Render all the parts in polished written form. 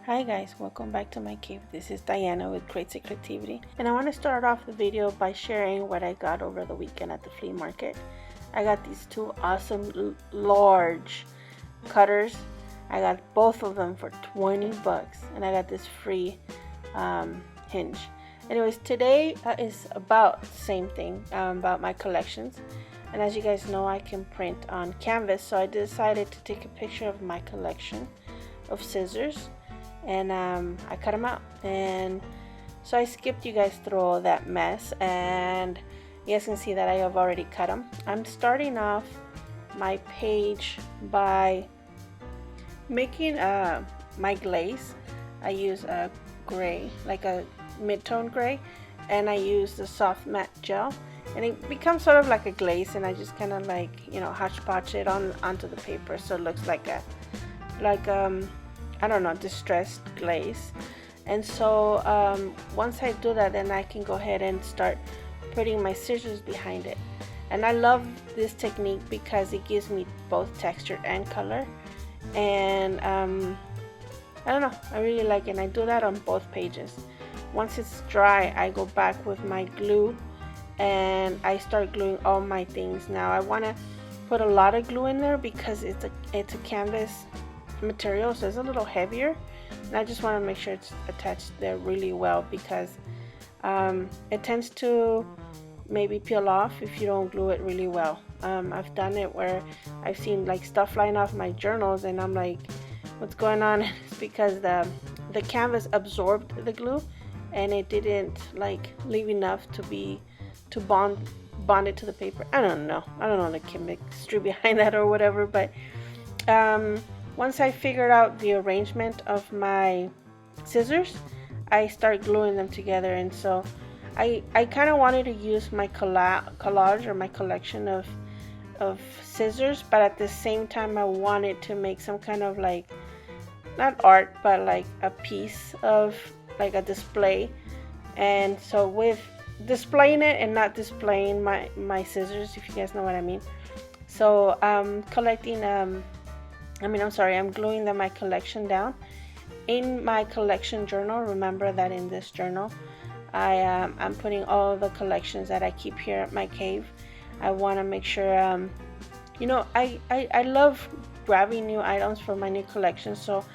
Hi guys, welcome back to my cave. This is Diana with Crazy Creativity, and I want to start off the video by sharing what I got over the weekend at the flea market. I got these two awesome large cutters. I got both of them for 20 bucks, and I got this free hinge. Anyways, today is about the same thing, about my collections. And as you guys know, I can print on canvas, so I decided to take a picture of my collection of scissors, and I cut them out. And so I skipped you guys through all that mess, and you guys can see that I have already cut them. I'm starting off my page by making my glaze. I use a gray, like a mid-tone gray, and I use the soft matte gel, and it becomes sort of like a glaze, and I just kind of like, you know, hodgepodge it onto the paper so it looks like a I don't know, distressed glaze. And so once I do that, then I can go ahead and start putting my scissors behind it. And I love this technique because it gives me both texture and color, and I don't know, I really like it, and I do that on both pages. Once it's dry, I go back with my glue and I start gluing all my things. Now I want to put a lot of glue in there because it's a canvas material, so it's a little heavier, and I just want to make sure it's attached there really well because it tends to maybe peel off if you don't glue it really well. I've done it where I've seen like stuff flying off my journals, and I'm like, what's going on? It's because the canvas absorbed the glue, and it didn't like leave enough to bond it to the paper. I don't know the chemistry behind that or whatever, but once I figured out the arrangement of my scissors, I start gluing them together. And so I kind of wanted to use my collage or my collection of scissors, but at the same time I wanted to make some kind of like, not art, but like a piece of like a display. And so with displaying it and not displaying my scissors, if you guys know what I mean. So I'm gluing my collection down in my collection journal. Remember that in this journal I'm putting all the collections that I keep here at my cave. I want to make sure you know, I love grabbing new items for my new collection, so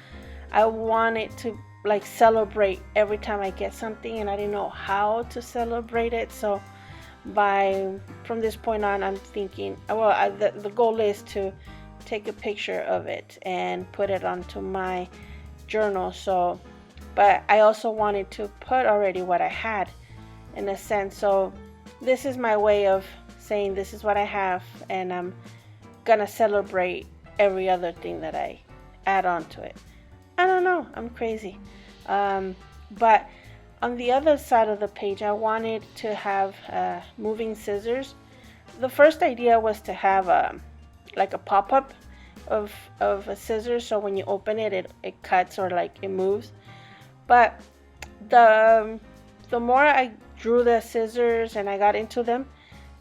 I wanted to like celebrate every time I get something, and I didn't know how to celebrate it. So from this point on, I'm thinking, well, the goal is to take a picture of it and put it onto my journal. So, but I also wanted to put already what I had in a sense. So this is my way of saying this is what I have, and I'm gonna celebrate every other thing that I add on to it. I don't know, I'm crazy. But on the other side of the page, I wanted to have moving scissors. The first idea was to have like a pop-up of a scissor, so when you open it, it cuts or like it moves. But the more I drew the scissors and I got into them,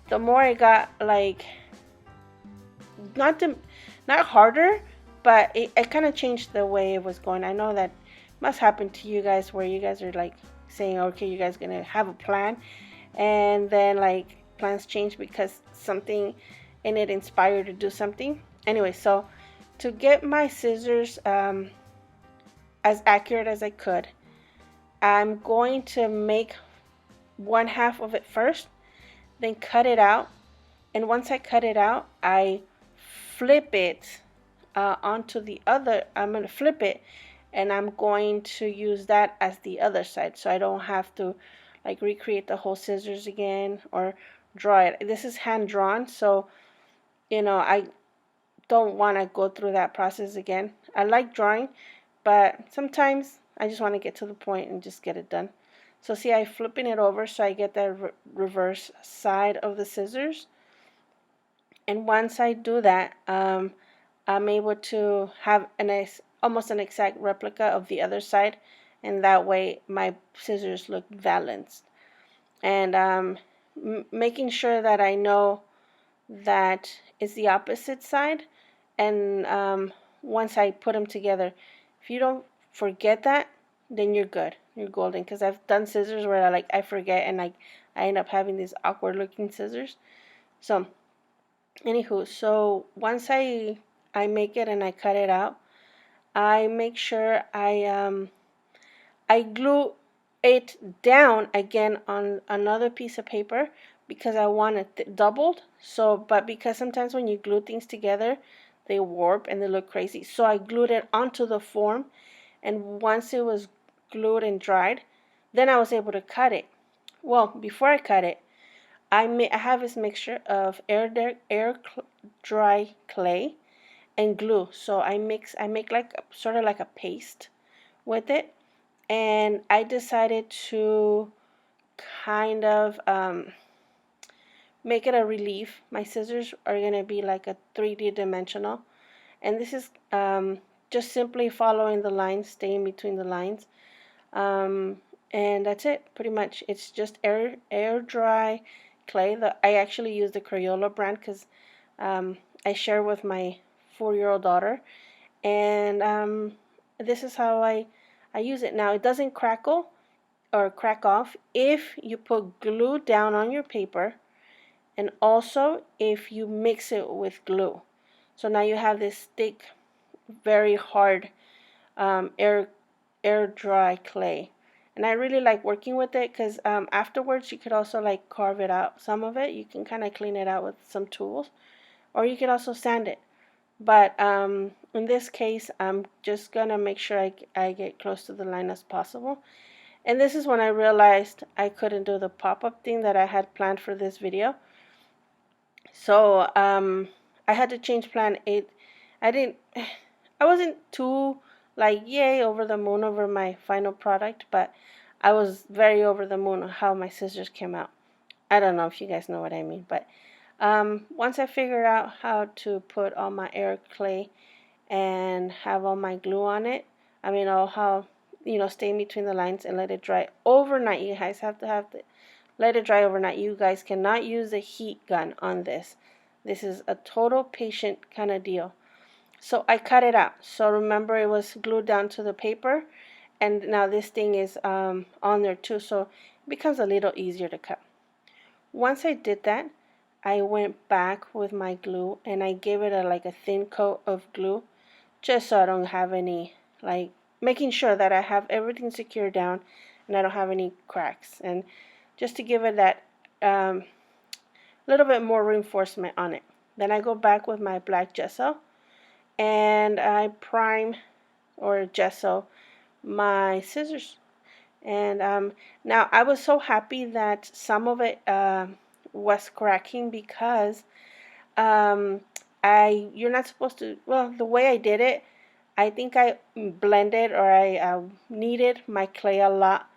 the more I got like not harder, but it kind of changed the way it was going. I know that must happen to you guys where you guys are like saying, okay, you guys gonna have a plan, and then like plans change because something in it inspired to do something. Anyway, so to get my scissors as accurate as I could, I'm going to make one half of it first, then cut it out, and once I cut it out, I flip it onto the other. I'm going to flip it, and I'm going to use that as the other side, so I don't have to like recreate the whole scissors again or draw it. This is hand drawn, so you know, I don't want to go through that process again. I like drawing, but sometimes I just want to get to the point and just get it done. So see, I'm flipping it over so I get the reverse side of the scissors. And once I do that, I'm able to have almost an exact replica of the other side, and that way my scissors look balanced. And making sure that I know that it's the opposite side, and once I put them together, if you don't forget that, then you're good. You're golden. Because I've done scissors where I forget and I end up having these awkward looking scissors. So anywho, so once I make it and I cut it out, I make sure I glue it down again on another piece of paper because I want it doubled. So, but because sometimes when you glue things together, they warp and they look crazy. So I glued it onto the form, and once it was glued and dried, then I was able to cut it. Well, before I cut it, I have this mixture of air dry clay and glue. So I make like sort of like a paste with it, and I decided to kind of make it a relief. My scissors are gonna be like a 3D dimensional, and this is just simply following the lines, staying between the lines, and that's it. Pretty much, it's just air dry clay. I actually use the Crayola brand because I share with my 4-year-old daughter, and this is how I use it. Now it doesn't crackle or crack off if you put glue down on your paper, and also if you mix it with glue. So now you have this thick, very hard air dry clay, and I really like working with it because afterwards you could also like carve it out. Some of it you can kind of clean it out with some tools, or you could also sand it. But in this case, I'm just gonna make sure I get close to the line as possible. And this is when I realized I couldn't do the pop-up thing that I had planned for this video. So I had to change plan. I wasn't too like yay over the moon over my final product, but I was very over the moon on how my scissors came out. I don't know if you guys know what I mean, but once I figured out how to put all my air clay and have all my glue on it, I mean, all how, stay in between the lines and let it dry overnight. You guys have to let it dry overnight. You guys cannot use a heat gun on this. This is a total patient kind of deal. So I cut it out. So remember, it was glued down to the paper, and now this thing is on there too, so it becomes a little easier to cut. Once I did that, I went back with my glue and I gave it like a thin coat of glue, just so I don't have any, like, making sure that I have everything secured down and I don't have any cracks, and just to give it that little bit more reinforcement on it. Then I go back with my black gesso and I prime or gesso my scissors. And now I was so happy that some of it was cracking because you're not supposed to, well, the way I did it, I think I blended or I kneaded my clay a lot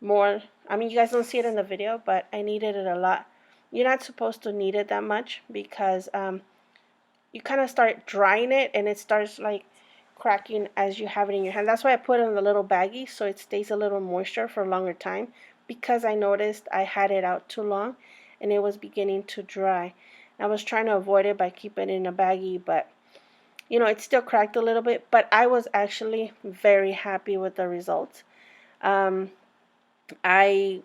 more. I mean, you guys don't see it in the video, but I kneaded it a lot. You're not supposed to knead it that much because you kind of start drying it and it starts like cracking as you have it in your hand. That's why I put it in the little baggie so it stays a little moisture for a longer time, because I noticed I had it out too long and it was beginning to dry. I was trying to avoid it by keeping it in a baggie, but it still cracked a little bit, but I was actually very happy with the results. Um, I'm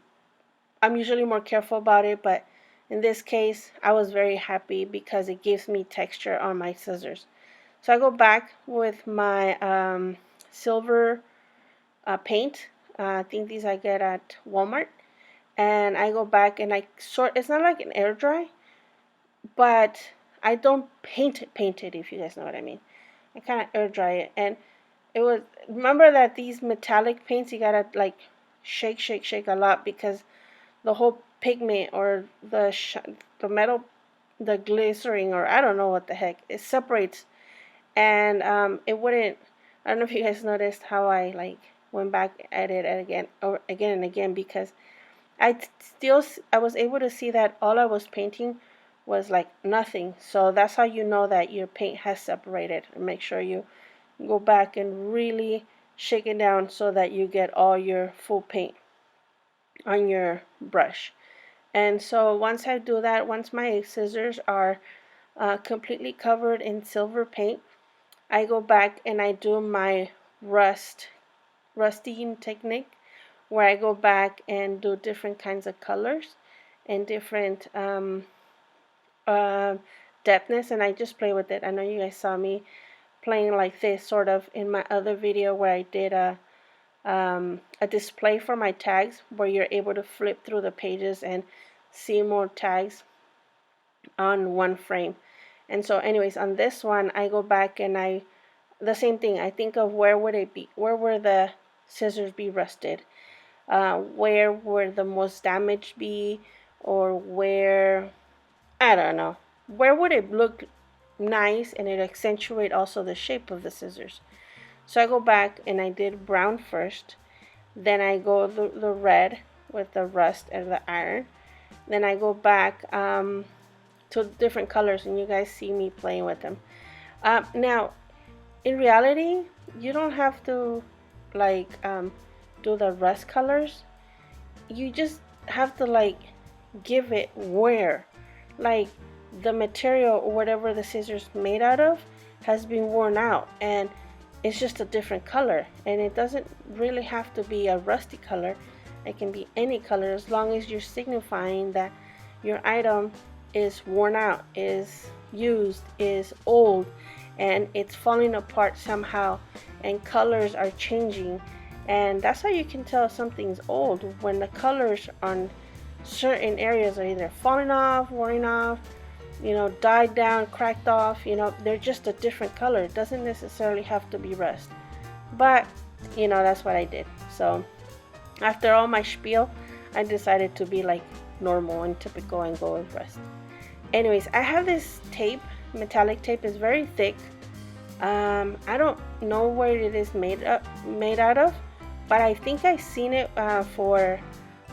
usually more careful about it, but in this case, I was very happy because it gives me texture on my scissors. So I go back with my silver paint. I think these I get at Walmart. And I go back and it's not like an air dry, but I don't paint it, if you guys know what I mean. I kind of air dry it. And remember that these metallic paints, you gotta like shake a lot because the whole pigment or the metal, the glycerin, or I don't know what the heck, it separates, and it wouldn't. I don't know if you guys noticed how I like went back at it again and again, because I was able to see that all I was painting was like nothing. So that's how you know that your paint has separated. And make sure you go back and really shake it down so that you get all your full paint on your brush. And so once I do that, once my scissors are completely covered in silver paint, I go back and I do my rust rusting technique where I go back and do different kinds of colors and different uh, depthness, and I just play with it. I know you guys saw me playing like this sort of in my other video where I did a display for my tags where you're able to flip through the pages and see more tags on one frame. And so anyways, on this one I go back and the same thing, I think of where would it be, where would the scissors be rusted, where would the most damage be, or where, I don't know, where would it look nice and it accentuate also the shape of the scissors. So I go back and I did brown first, then I go the red with the rust and the iron, then I go back to different colors, and you guys see me playing with them. Now in reality you don't have to like do the rust colors, you just have to like give it wear, like the material or whatever the scissors made out of has been worn out and it's just a different color, and it doesn't really have to be a rusty color. It can be any color as long as you're signifying that your item is worn out, is used, is old, and it's falling apart somehow and colors are changing. And that's how you can tell something's old, when the colors on certain areas are either falling off, wearing off, died down, cracked off, they're just a different color. It doesn't necessarily have to be rust. But, that's what I did. So, after all my spiel, I decided to be like normal and typical and go with rust. Anyways, I have this tape, metallic tape, it's very thick. I don't know what it is made out of, but I think I've seen it for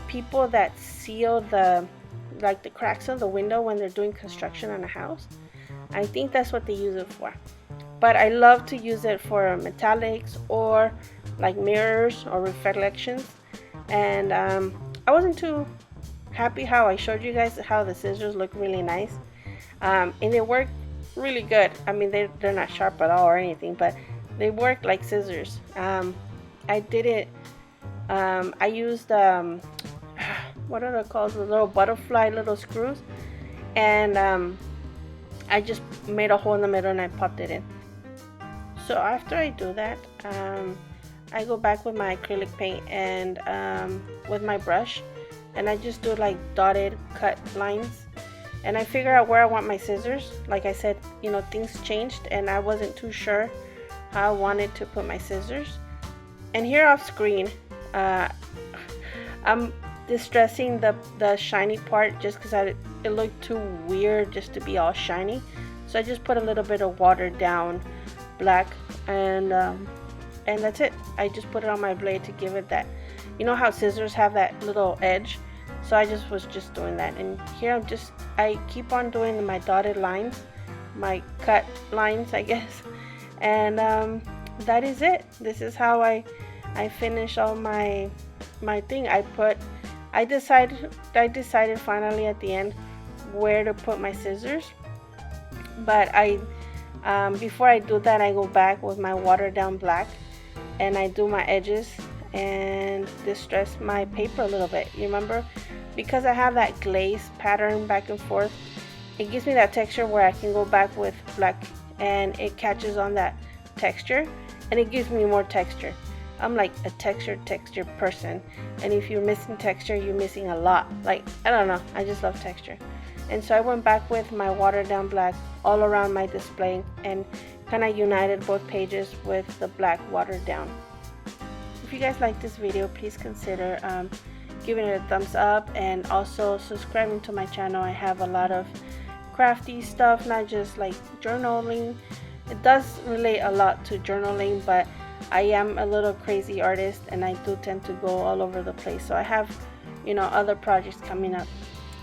people that seal the cracks of the window when they're doing construction on a house. I think that's what they use it for. But I love to use it for metallics or like mirrors or reflections. And I wasn't too happy how I showed you guys how the scissors look really nice. And they work really good. I mean, they're not sharp at all or anything, but they work like scissors. I did it, I used what are they called, the little butterfly little screws, and I just made a hole in the middle and I popped it in. So after I do that, I go back with my acrylic paint and with my brush, and I just do like dotted cut lines, and I figure out where I want my scissors. Like I said, things changed and I wasn't too sure how I wanted to put my scissors. And here off screen, I'm distressing the shiny part just because it looked too weird just to be all shiny. So I just put a little bit of watered down black, and that's it. I just put it on my blade to give it that, how scissors have that little edge. So I was just doing that, and here I keep on doing my dotted lines, my cut lines, I guess, and that is it. This is how I finish all my thing. I decided finally at the end where to put my scissors, but before I do that, I go back with my watered down black and I do my edges and distress my paper a little bit. You remember, because I have that glaze pattern back and forth, it gives me that texture where I can go back with black and it catches on that texture and it gives me more texture. I'm like a texture person, and if you're missing texture, you're missing a lot. Like, I don't know, I just love texture. And so I went back with my watered down black all around my display and kind of united both pages with the black watered down. If you guys like this video, please consider giving it a thumbs up and also subscribing to my channel. I have a lot of crafty stuff, not just like journaling. It does relate a lot to journaling, but I am a little crazy artist and I do tend to go all over the place. So I have, other projects coming up.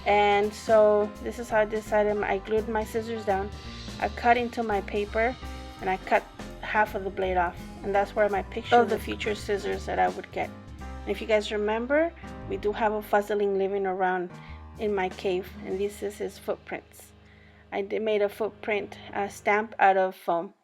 And so this is how I decided. I glued my scissors down, I cut into my paper, and I cut half of the blade off. And that's where my picture of the future scissors that I would get. And if you guys remember, we do have a fuzzling living around in my cave, and this is his footprints. I made a footprint stamp out of foam.